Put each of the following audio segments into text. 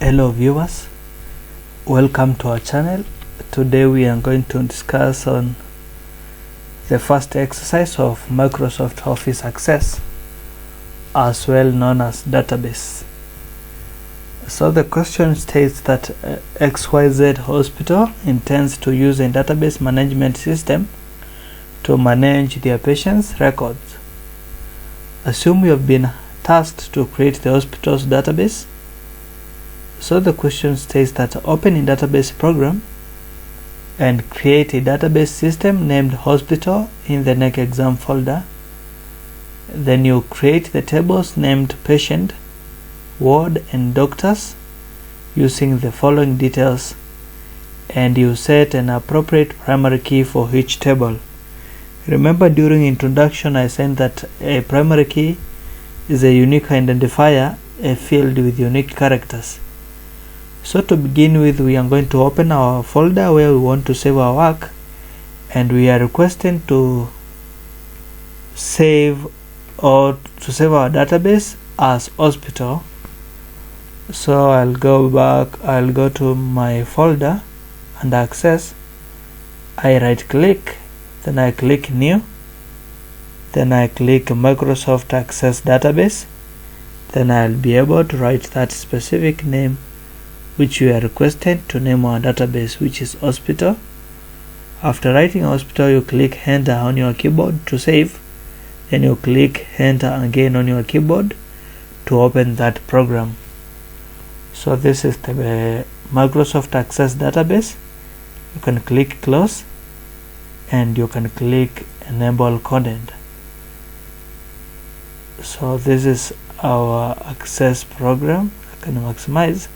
Hello viewers, welcome to our channel. Today we are going to discuss on the first exercise of Microsoft Office Access, as well known as database. So the question states that XYZ Hospital intends to use a database management system to manage their patients' records. Assume you have been tasked to create the hospital's database. So the question states that open a database program and create a database system named hospital in the next exam folder. Then you create the tables named patient, ward and doctors using the following details, and you set an appropriate primary key for each table. Remember, during introduction I said that a primary key is a unique identifier, a field with unique characters. So to begin with, we are going to open our folder where we want to save our work, and we are requesting to save our database as hospital. So I'll go to my folder and access. I right click, then I click new, then I click Microsoft Access Database. Then I'll be able to write that specific name which we are requested to name our database, which is hospital. After writing hospital, you click enter on your keyboard to save, then you click enter again on your keyboard to open that program. So this is the Microsoft Access Database. You can click close and you can click enable content. So this is our access program. I can maximize.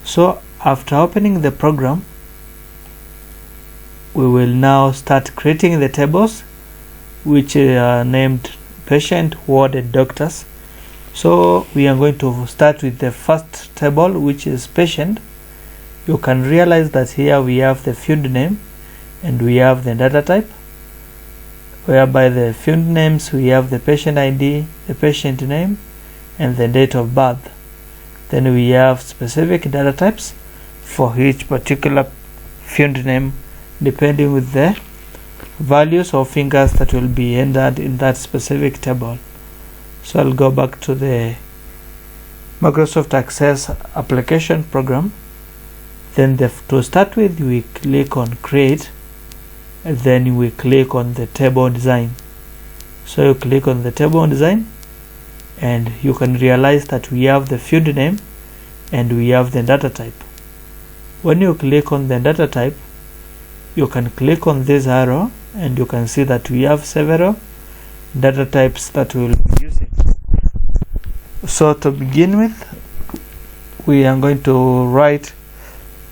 So after opening the program, we will now start creating the tables which are named patient, ward and doctors. So we are going to start with the first table, which is patient. You can realize that here we have the field name and we have the data type, whereby the field names we have the patient ID, the patient name and the date of birth. Then we have specific data types for each particular field name, depending with the values or fingers that will be entered in that specific table. So I'll go back to the Microsoft Access application program. Then to start with, we click on create, and then we click on the table design. So you click on the table design, and you can realize that we have the field name and we have the data type. When you click on the data type, you can click on this arrow and you can see that we have several data types that we will be using. So to begin with, we are going to write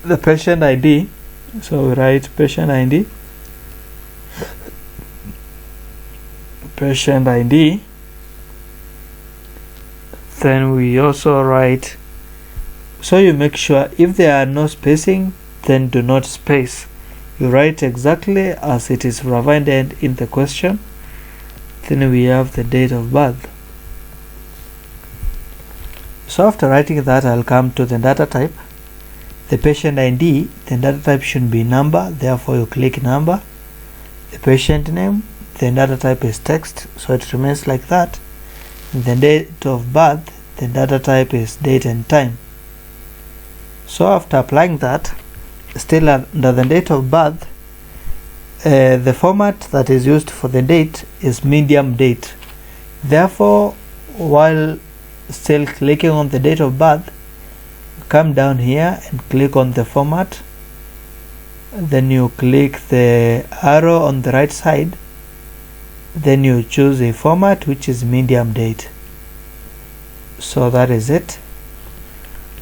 the patient ID. So we write patient ID, patient ID. Then we also write, so you make sure if there are no spacing, then do not space. You write exactly as it is provided in the question. Then we have the date of birth. So after writing that, I'll come to the data type. The patient ID, the data type should be number, therefore you click number. The patient name, the data type is text, so it remains like that. The date of birth, the data type is date and time. So after applying that, still under the date of birth, the format that is used for the date is medium date. Therefore, while still clicking on the date of birth, come down here and click on the format. Then you click the arrow on the right side. Then you choose a format which is medium date. So that is it.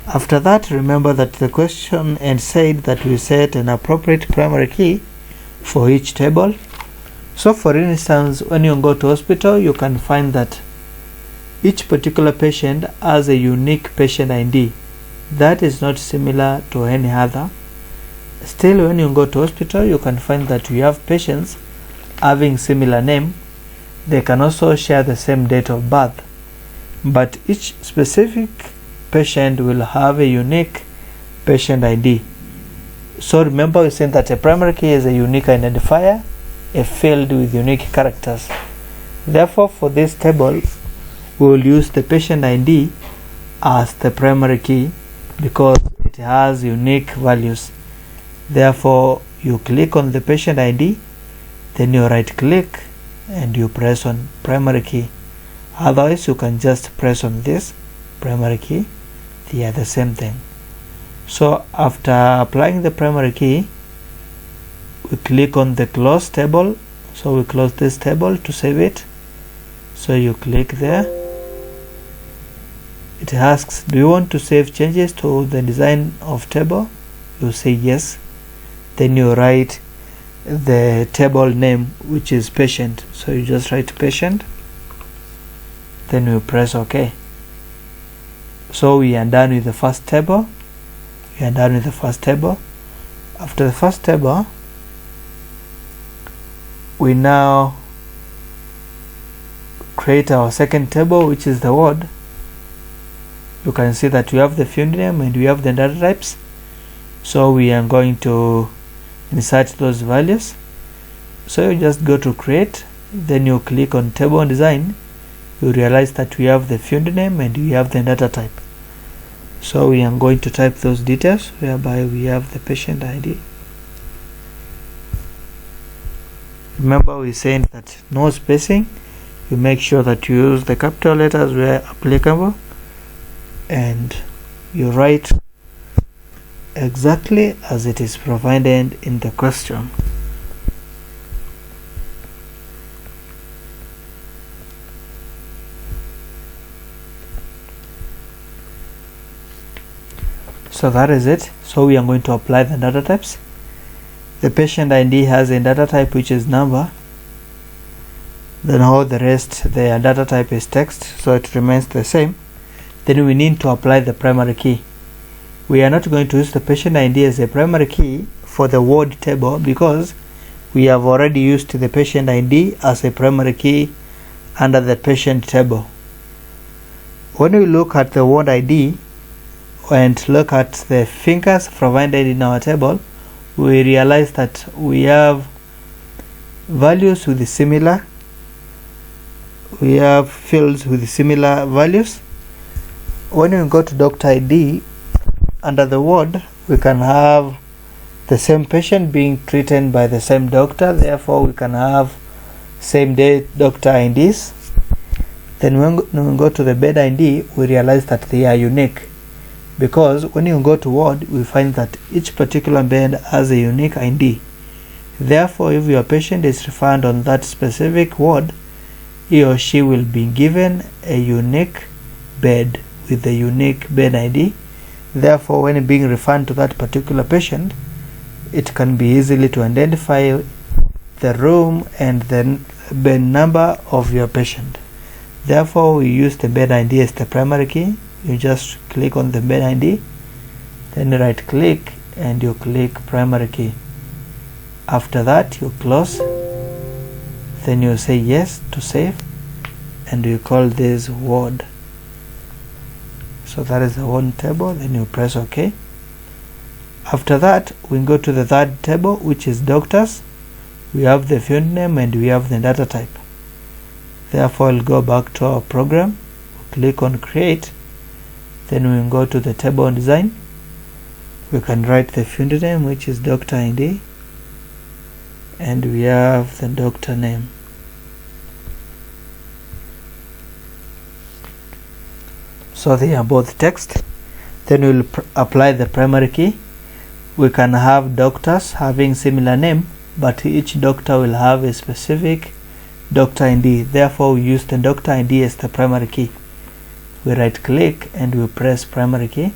After that, remember that the question and said that we set an appropriate primary key for each table. So for instance, when you go to hospital, you can find that each particular patient has a unique patient ID that is not similar to any other. Still, when you go to hospital, you can find that you have patients having similar name. They can also share the same date of birth, but each specific patient will have a unique patient ID. So remember, we said that a primary key is a unique identifier, a field with unique characters. Therefore, for this table, we will use the patient ID as the primary key because it has unique values. Therefore, you click on the patient ID, then you right click and you press on primary key. Otherwise, you can just press on this primary key. They are the same thing. So after applying the primary key, we click on the close table. So we close this table to save it. So you click there. It asks, do you want to save changes to the design of table? You say yes. Then you write the table name, which is patient. So you just write patient. Then you press OK. So we are done with the first table. After the first table, we now create our second table, which is the word. You can see that we have the field name and we have the data types. So we are going to insert those values. So you just go to create, then you click on table design. You realize that we have the field name and we have the data type. So we are going to type those details, whereby we have the patient ID. Remember, we said that no spacing. You make sure that you use the capital letters where applicable, and you write exactly as it is provided in the question. So that is it. So we are going to apply the data types. The patient ID has a data type which is number. Then all the rest, their data type is text, so it remains the same. Then we need to apply the primary key. We are not going to use the patient ID as a primary key for the word table because we have already used the patient ID as a primary key under the patient table. When we look at the word ID and look at the fingers provided in our table, we realize that we have values with similar, we have fields with similar values. When we go to doctor ID, under the word, we can have the same patient being treated by the same doctor, therefore we can have same day doctor IDs. Then when we go to the bed ID, we realize that they are unique, because when you go to ward, we find that each particular bed has a unique ID. Therefore, if your patient is referred on that specific ward, he or she will be given a unique bed with a unique bed ID. Therefore, when being referred to that particular patient, it can be easily to identify the room and the bed number of your patient. Therefore, we use the bed ID as the primary key. You just click on the bed ID, then you right click and you click primary key. After that, you close, then you say yes to save, and you call this word. So that is the one table. Then you press OK. After that, we go to the third table, which is doctors. We have the field name and we have the data type. Therefore, we'll go back to our program, click on create, then we go to the table design. We can write the field name, which is doctor ID, and we have the doctor name. So they are both text. Then we'll apply the primary key. We can have doctors having similar name, but each doctor will have a specific doctor ID. Therefore, we use the doctor ID as the primary key. We right click and we press primary key,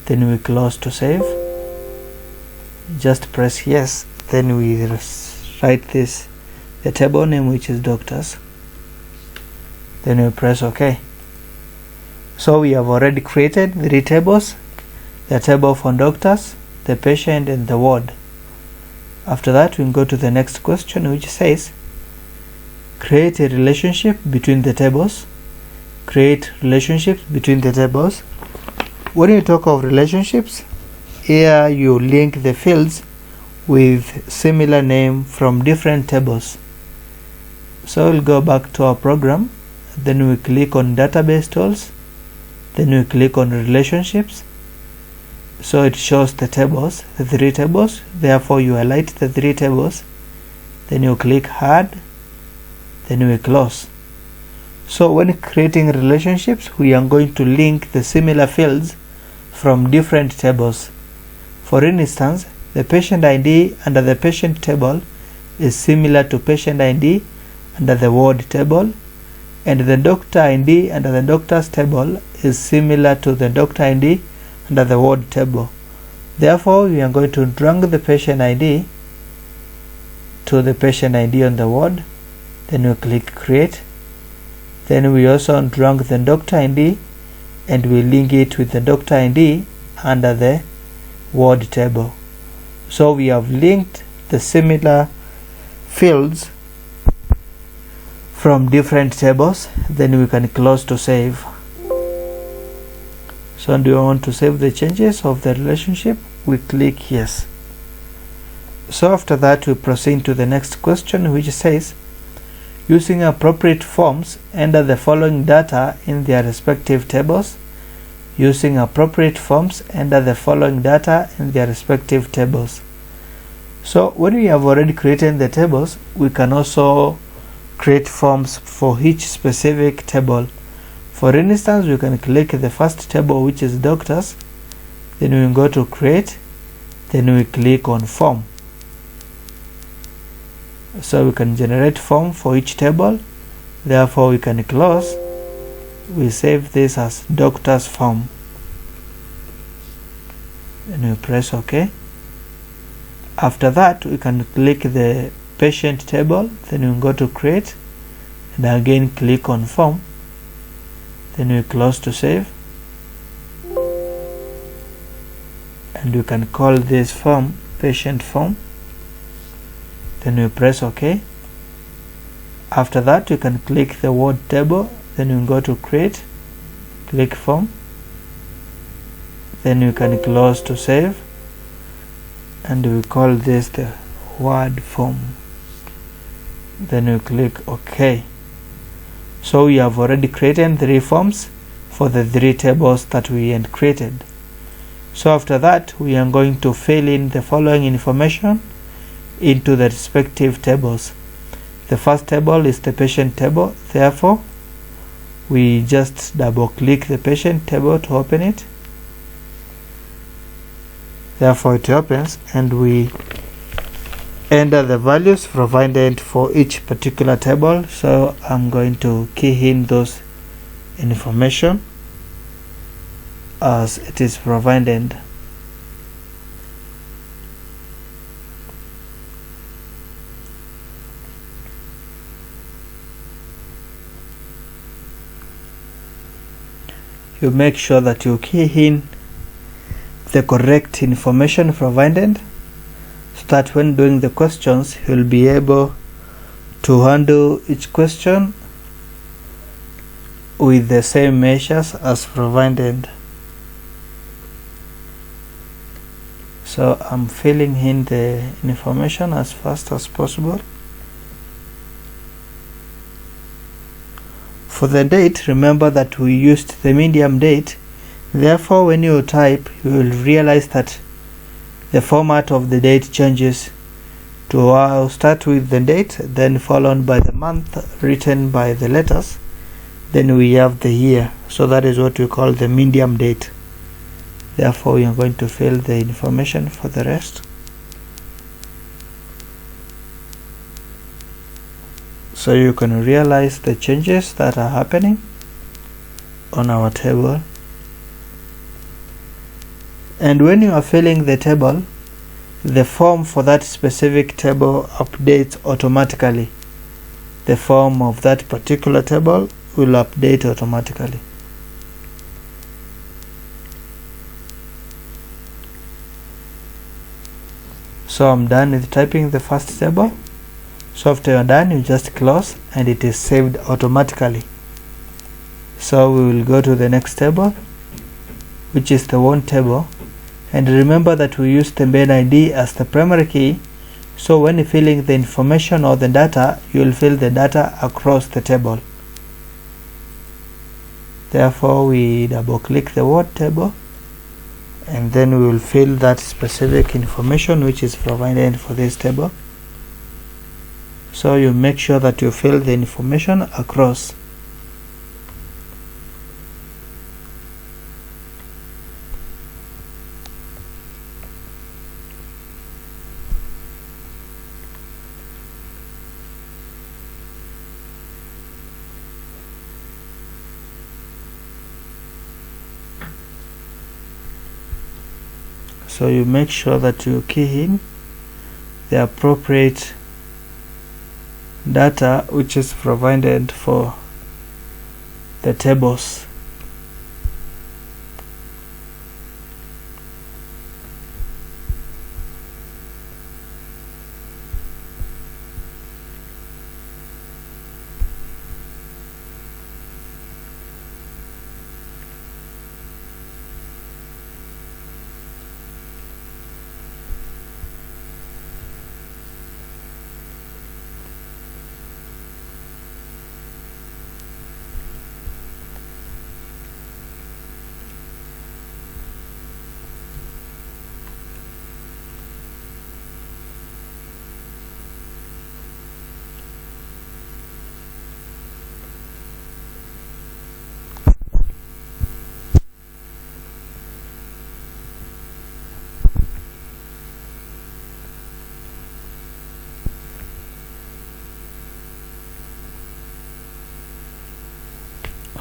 then we close to save. Just press yes, then we write this, the table name, which is doctors, then we press OK. So we have already created 3 tables: the table for doctors, the patient, and the ward. After that, we can go to the next question, which says create a relationship between the tables. Create relationships between the tables. when you talk of relationships, here you link the fields with similar name from different tables. So we'll go back to our program, then we click on database tools, then we click on relationships. So it shows the tables, the 3 tables. Therefore you highlight the 3 tables, then you click add, then we close. So when creating relationships, we are going to link the similar fields from different tables. For instance, the patient ID under the patient table is similar to patient ID under the ward table, and the doctor ID under the doctor's table is similar to the doctor ID under the ward table. Therefore, we are going to drag the patient ID to the patient ID on the ward, then we click create. Then we also drag the doctor ID and we link it with the doctor ID under the ward table. So we have linked the similar fields from different tables. Then we can close to save. So do you want to save the changes of the relationship? We click yes. So after that we proceed to the next question, which says, using appropriate forms, enter the following data in their respective tables. Using appropriate forms, enter the following data in their respective tables. So when we have already created the tables, we can also create forms for each specific table. For instance, we can click the first table, which is doctors, then we go to create, then we click on form. So we can generate form for each table. Therefore we can close. We save this as doctor's form. Then we press OK. After that we can click the patient table, then we go to create, and again click on form. Then we close to save. And we can call this form patient form. Then we press OK. After that we can click the word table, then we go to create, click form, then we can close to save, and we call this the word form. Then we click OK. So we have already created 3 forms for the 3 tables that we had created. So after that we are going to fill in the following information into the respective tables. The first table is the patient table. Therefore we just double click the patient table to open it. Therefore it opens, and we enter the values provided for each particular table. So I'm going to key in those information as it is provided. You make sure that you key in the correct information provided, so that when doing the questions you'll be able to handle each question with the same measures as provided. So I'm filling in the information as fast as possible. For the date, remember that we used the medium date. Therefore when you type, you will realize that the format of the date changes to I'll start with the date, then followed by the month written by the letters, then we have the year. So that is what we call the medium date. Therefore we are going to fill the information for the rest. So you can realize the changes that are happening on our table. And when you are filling the table, the form for that specific table updates automatically. The form of that particular table will update automatically. So I'm done with typing the first table. So after you're done, you just close and it is saved automatically. So we will go to the next table. which is the one table, and remember that we use the main ID as the primary key. So when filling the information or the data, you will fill the data across the table. Therefore we double click the word table, and then we will fill that specific information which is provided for this table. So you make sure that you fill the information across. So you make sure that you key in the appropriate data which is provided for the tables.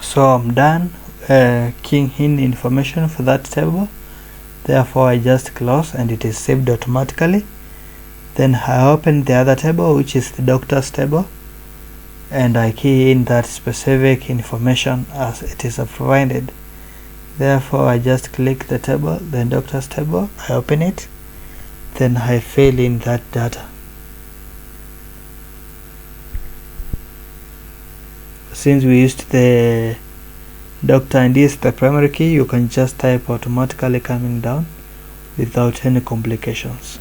So I'm done keying in information for that table. Therefore I just close and it is saved automatically. Then I open the other table, which is the doctor's table, and I key in that specific information as it is provided. Therefore I just click the table, the doctor's table, I open it, then I fill in that data. Since we used the doctor ID as the primary key, you can just type automatically coming down without any complications.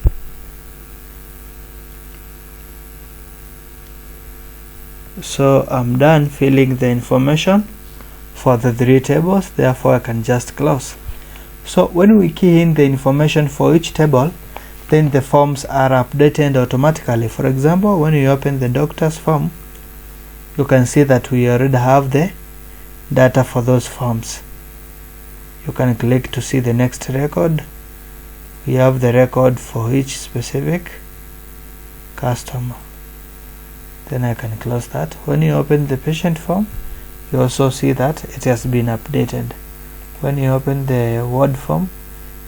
So I'm done filling the information for the 3 tables, therefore I can just close. So when we key in the information for each table, then the forms are updated automatically. For example, when you open the doctor's form, you can see that we already have the data for those forms. You can click to see the next record. We have the record for each specific customer. Then I can close that. When you open the patient form, you also see that it has been updated. When you open the word form,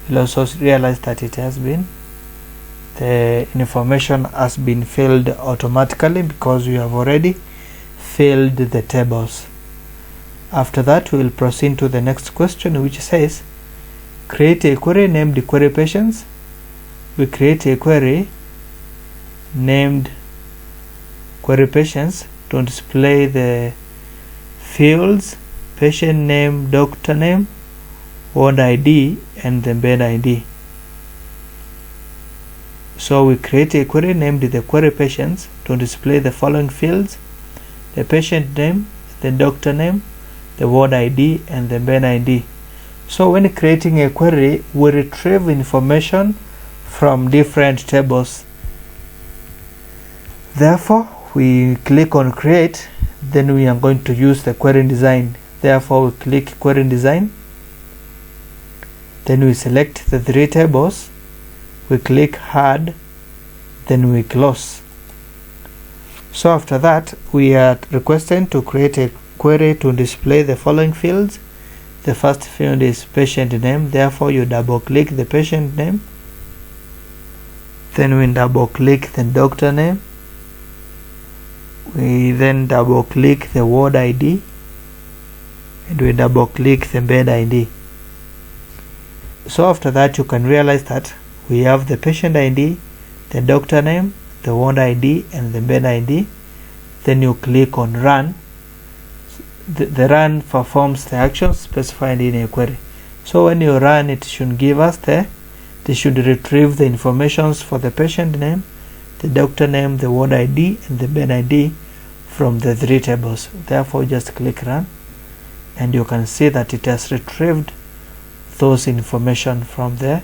you'll also realize that it has been, the information has been filled automatically because we have already filled the tables. After that, we will proceed to the next question, which says create a query named query patients. We create a query named query patients to display the fields patient name, doctor name, ward ID, and the bed ID. So we create a query named the query patients to display the following fields: the patient name, the doctor name, the ward ID, and the bed ID. So when creating a query, we retrieve information from different tables. Therefore, we click on create, then we are going to use the query design. Therefore, we click query design, then we select the 3 tables, we click add, then we close. So after that, we are requested to create a query to display the following fields. The first field is patient name, therefore you double click the patient name, then we double click the doctor name, we then double click the ward ID, and we double click the bed ID. So after that, you can realize that we have the patient ID, the doctor name, the ward ID, and the bed ID. Then you click on run. The run performs the actions specified in a query. So when you run it, should give us they should retrieve the informations for the patient name, the doctor name, the ward ID, and the bed ID from the 3 tables. Therefore just click run, and you can see that it has retrieved those information from the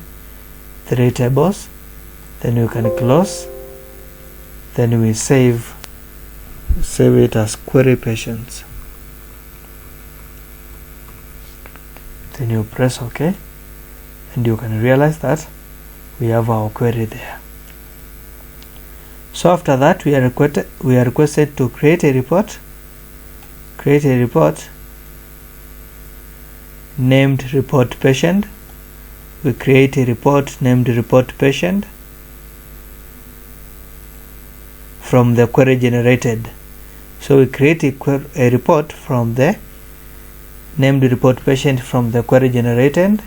3 tables. Then you can close, then we save it as query patients. Then you press OK, and you can realize that we have our query there. So after that we are requested to create a report. Create a report named report patient. We create a report named report patient from the query generated. So we create a report from the named report patient from the query generated.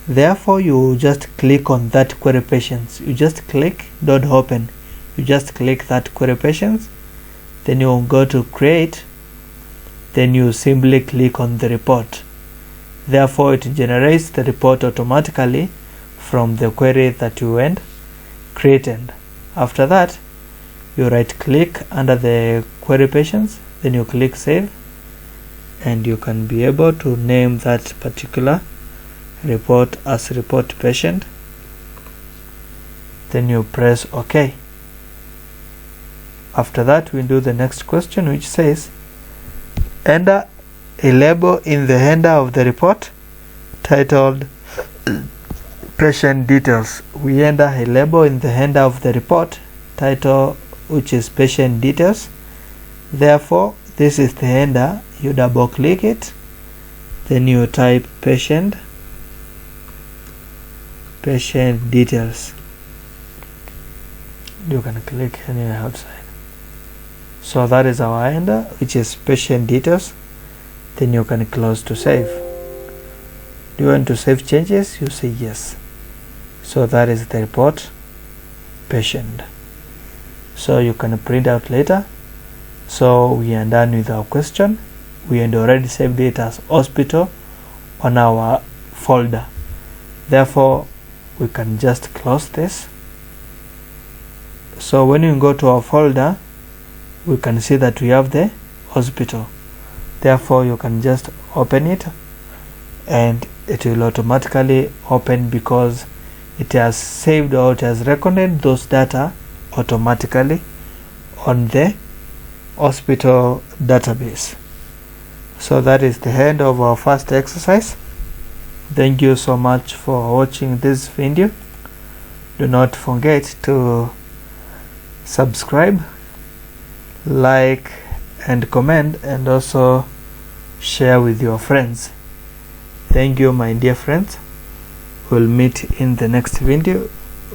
Therefore you just click on that query patients. You just click, don't open, you just click that query patients, then you go to create, then you simply click on the report. Therefore it generates the report automatically from the query that you went created. After that you right click under the query patients, then you click save, and you can be able to name that particular report as report patient. Then you press OK. After that we do the next question, which says enter a label in the header of the report titled patient details. We enter a label in the header of the report title, which is patient details. Therefore this is the header. You double click it, then you type patient details. You can click anywhere outside. So that is our header, which is patient details. Then you can close to save. Do you want to save changes? You say yes. So that is the report patient. So you can print out later. So we are done with our question. We had already saved it as hospital on our folder. Therefore we can just close this. So when you go to our folder, we can see that we have the hospital. Therefore you can just open it, and it will automatically open because it has saved or it has recorded those data automatically on the hospital database. So that is the end of our first exercise. Thank you so much for watching this video. Do not forget to subscribe, like and comment, and also share with your friends. Thank you, my dear friends. We'll meet in the next video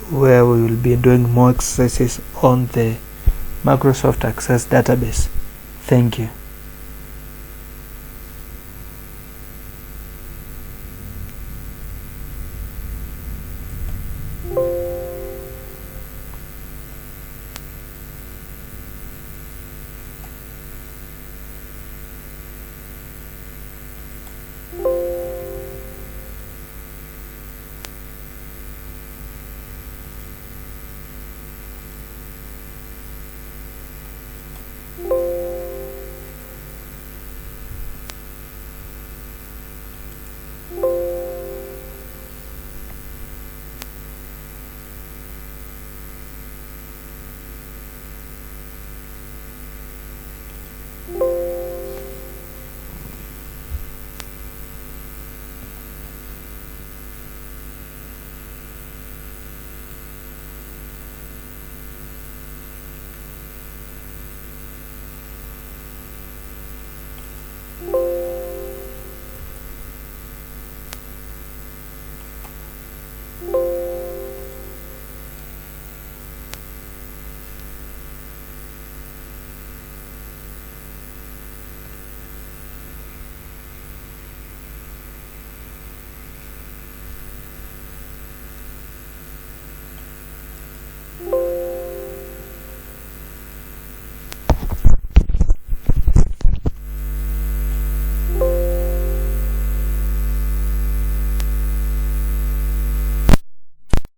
where we will be doing more exercises on the Microsoft Access database. Thank you.